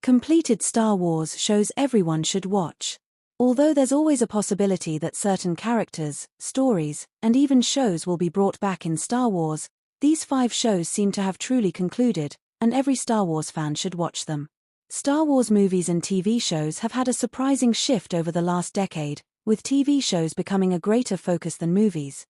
Completed Star Wars shows everyone should watch. Although there's always a possibility that certain characters, stories, and even shows will be brought back in Star Wars, these 5 shows seem to have truly concluded, and every Star Wars fan should watch them. Star Wars movies and TV shows have had a surprising shift over the last decade, with TV shows becoming a greater focus than movies.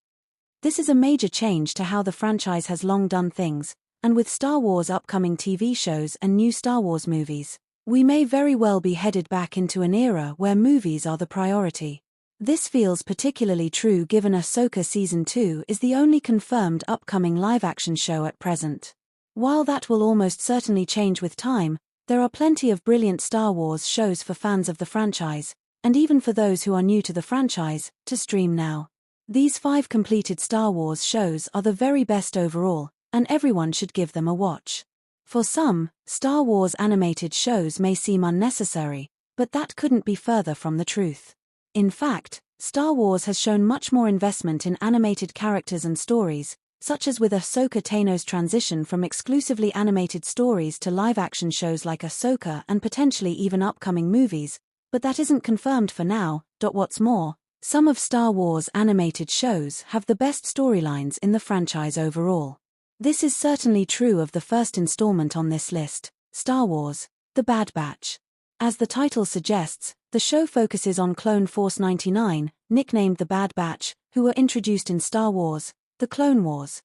This is a major change to how the franchise has long done things, and with Star Wars' upcoming TV shows and new Star Wars movies, we may very well be headed back into an era where movies are the priority. This feels particularly true given Ahsoka Season 2 is the only confirmed upcoming live-action show at present. While that will almost certainly change with time, there are plenty of brilliant Star Wars shows for fans of the franchise, and even for those who are new to the franchise, to stream now. These 5 completed Star Wars shows are the very best overall, and everyone should give them a watch. For some, Star Wars animated shows may seem unnecessary, but that couldn't be further from the truth. In fact, Star Wars has shown much more investment in animated characters and stories, such as with Ahsoka Tano's transition from exclusively animated stories to live-action shows like Ahsoka and potentially even upcoming movies, but that isn't confirmed for now. What's more, some of Star Wars animated shows have the best storylines in the franchise overall. This is certainly true of the first installment on this list, Star Wars: The Bad Batch. As the title suggests, the show focuses on Clone Force 99, nicknamed the Bad Batch, who were introduced in Star Wars: The Clone Wars.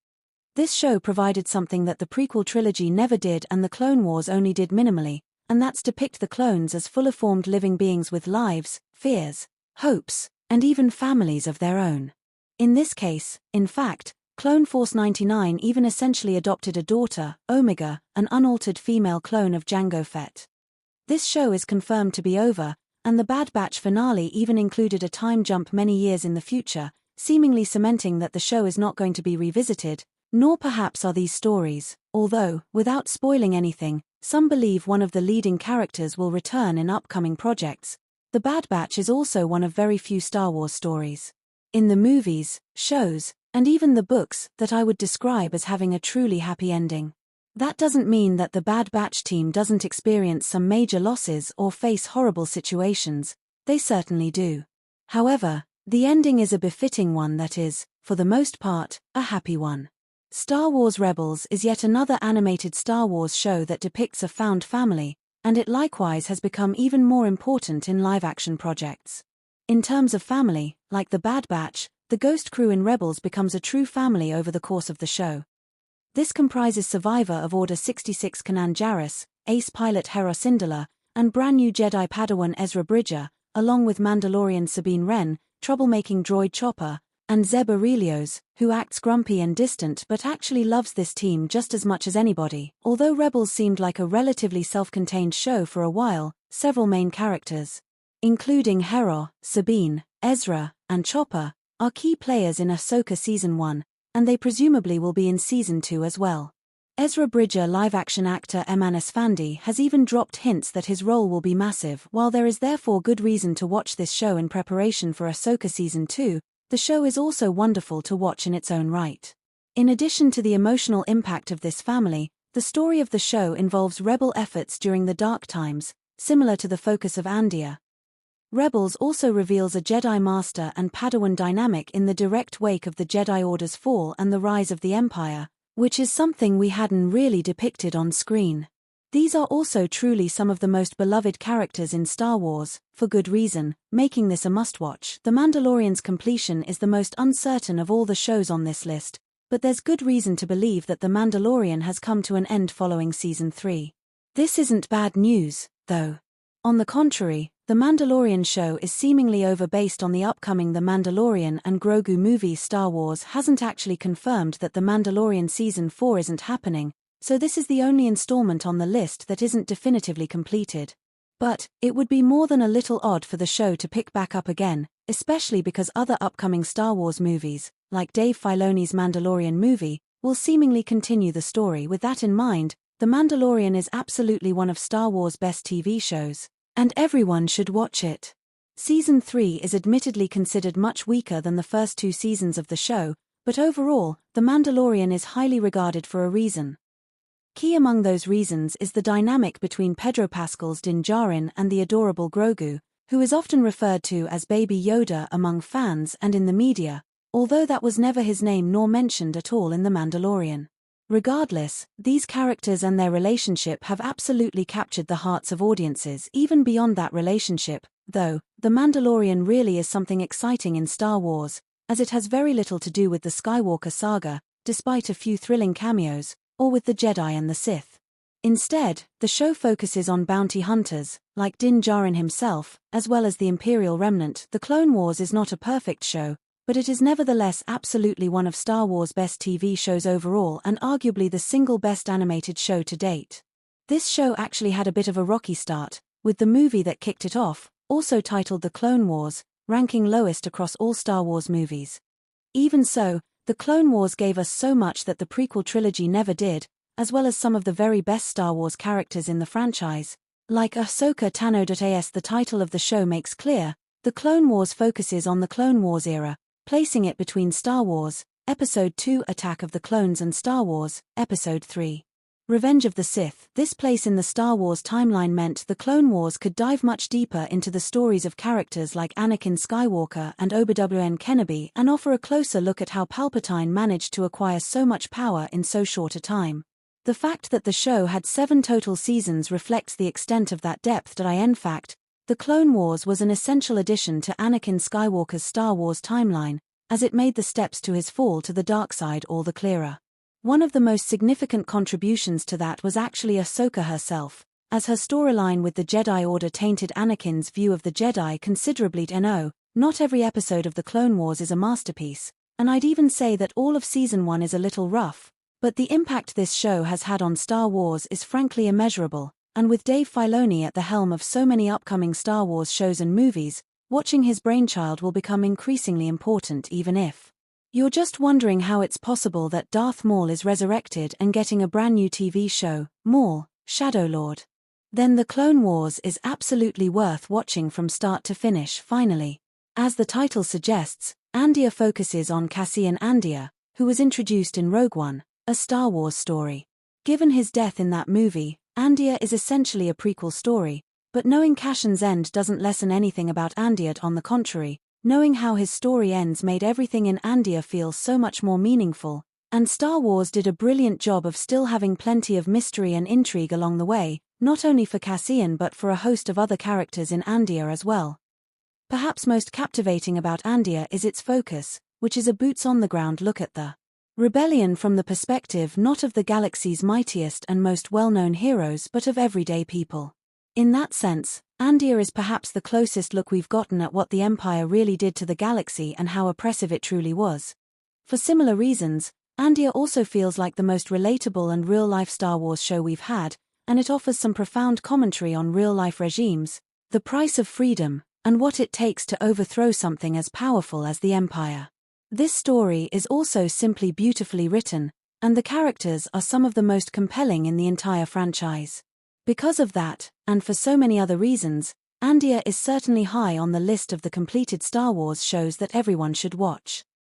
This show provided something that the prequel trilogy never did and the Clone Wars only did minimally, and that's depict the clones as fully-formed living beings with lives, fears, hopes, and even families of their own. In this case, in fact, Clone Force 99 even essentially adopted a daughter, Omega, an unaltered female clone of Jango Fett. This show is confirmed to be over, and the Bad Batch finale even included a time jump many years in the future, seemingly cementing that the show is not going to be revisited, nor perhaps are these stories, although, without spoiling anything, some believe one of the leading characters will return in upcoming projects. The Bad Batch is also one of very few Star Wars stories in the movies, shows, and even the books that I would describe as having a truly happy ending. That doesn't mean that the Bad Batch team doesn't experience some major losses or face horrible situations, they certainly do. However, the ending is a befitting one that is, for the most part, a happy one. Star Wars Rebels is yet another animated Star Wars show that depicts a found family, and it likewise has become even more important in live-action projects. In terms of family, like the Bad Batch, the Ghost Crew in Rebels becomes a true family over the course of the show. This comprises survivor of Order 66 Kanan Jarrus, ace pilot Hera Syndulla, and brand new Jedi Padawan Ezra Bridger, along with Mandalorian Sabine Wren, troublemaking droid Chopper, and Zeb Orrelios, who acts grumpy and distant but actually loves this team just as much as anybody. Although Rebels seemed like a relatively self-contained show for a while, several main characters, including Hera, Sabine, Ezra, and Chopper, are key players in Ahsoka Season 1, and they presumably will be in Season 2 as well. Ezra Bridger live-action actor Eman Esfandi has even dropped hints that his role will be massive. While there is therefore good reason to watch this show in preparation for Ahsoka Season 2, the show is also wonderful to watch in its own right. In addition to the emotional impact of this family, the story of the show involves rebel efforts during the Dark Times, similar to the focus of Andor. Rebels also reveals a Jedi Master and Padawan dynamic in the direct wake of the Jedi Order's fall and the rise of the Empire, which is something we hadn't really depicted on screen. These are also truly some of the most beloved characters in Star Wars, for good reason, making this a must-watch. The Mandalorian's completion is the most uncertain of all the shows on this list, but there's good reason to believe that The Mandalorian has come to an end following Season 3. This isn't bad news, though. On the contrary, The Mandalorian show is seemingly over based on the upcoming The Mandalorian and Grogu movie. Star Wars hasn't actually confirmed that The Mandalorian Season 4 isn't happening, so this is the only installment on the list that isn't definitively completed. But, it would be more than a little odd for the show to pick back up again, especially because other upcoming Star Wars movies, like Dave Filoni's Mandalorian movie, will seemingly continue the story. With that in mind, The Mandalorian is absolutely one of Star Wars' best TV shows, and everyone should watch it. Season 3 is admittedly considered much weaker than the first 2 seasons of the show, but overall, The Mandalorian is highly regarded for a reason. Key among those reasons is the dynamic between Pedro Pascal's Din Djarin and the adorable Grogu, who is often referred to as Baby Yoda among fans and in the media, although that was never his name nor mentioned at all in The Mandalorian. Regardless, these characters and their relationship have absolutely captured the hearts of audiences even beyond that relationship, though, The Mandalorian really is something exciting in Star Wars, as it has very little to do with the Skywalker saga, despite a few thrilling cameos, or with the Jedi and the Sith. Instead, the show focuses on bounty hunters, like Din Djarin himself, as well as the Imperial Remnant. The Clone Wars is not a perfect show, but it is nevertheless absolutely one of Star Wars' best TV shows overall and arguably the single best animated show to date. This show actually had a bit of a rocky start, with the movie that kicked it off, also titled The Clone Wars, ranking lowest across all Star Wars movies. Even so, The Clone Wars gave us so much that the prequel trilogy never did, as well as some of the very best Star Wars characters in the franchise. Like Ahsoka Tano. As the title of the show makes clear, The Clone Wars focuses on the Clone Wars era, placing it between Star Wars, Episode II Attack of the Clones and Star Wars, Episode III Revenge of the Sith. This place in the Star Wars timeline meant The Clone Wars could dive much deeper into the stories of characters like Anakin Skywalker and Obi-Wan Kenobi and offer a closer look at how Palpatine managed to acquire so much power in so short a time. The fact that the show had 7 total seasons reflects the extent of that depth. In fact, The Clone Wars was an essential addition to Anakin Skywalker's Star Wars timeline, as it made the steps to his fall to the dark side all the clearer. One of the most significant contributions to that was actually Ahsoka herself, as her storyline with the Jedi Order tainted Anakin's view of the Jedi considerably. Not every episode of The Clone Wars is a masterpiece, and I'd even say that all of Season 1 is a little rough, but the impact this show has had on Star Wars is frankly immeasurable, and with Dave Filoni at the helm of so many upcoming Star Wars shows and movies, watching his brainchild will become increasingly important. Even if you're just wondering how it's possible that Darth Maul is resurrected and getting a brand new TV show, Maul, Shadow Lord, then The Clone Wars is absolutely worth watching from start to finish. Finally, as the title suggests, Andia focuses on Cassian Andor, who was introduced in Rogue One, a Star Wars story. Given his death in that movie, Andor is essentially a prequel story, but knowing Cassian's end doesn't lessen anything about Andor. On the contrary, knowing how his story ends made everything in Andor feel so much more meaningful, and Star Wars did a brilliant job of still having plenty of mystery and intrigue along the way, not only for Cassian but for a host of other characters in Andor as well. Perhaps most captivating about Andor is its focus, which is a boots-on-the-ground look at the rebellion from the perspective not of the galaxy's mightiest and most well-known heroes but of everyday people. In that sense, Andor is perhaps the closest look we've gotten at what the Empire really did to the galaxy and how oppressive it truly was. For similar reasons, Andor also feels like the most relatable and real-life Star Wars show we've had, and it offers some profound commentary on real-life regimes, the price of freedom, and what it takes to overthrow something as powerful as the Empire. This story is also simply beautifully written, and the characters are some of the most compelling in the entire franchise. Because of that, and for so many other reasons, Andor is certainly high on the list of the completed Star Wars shows that everyone should watch.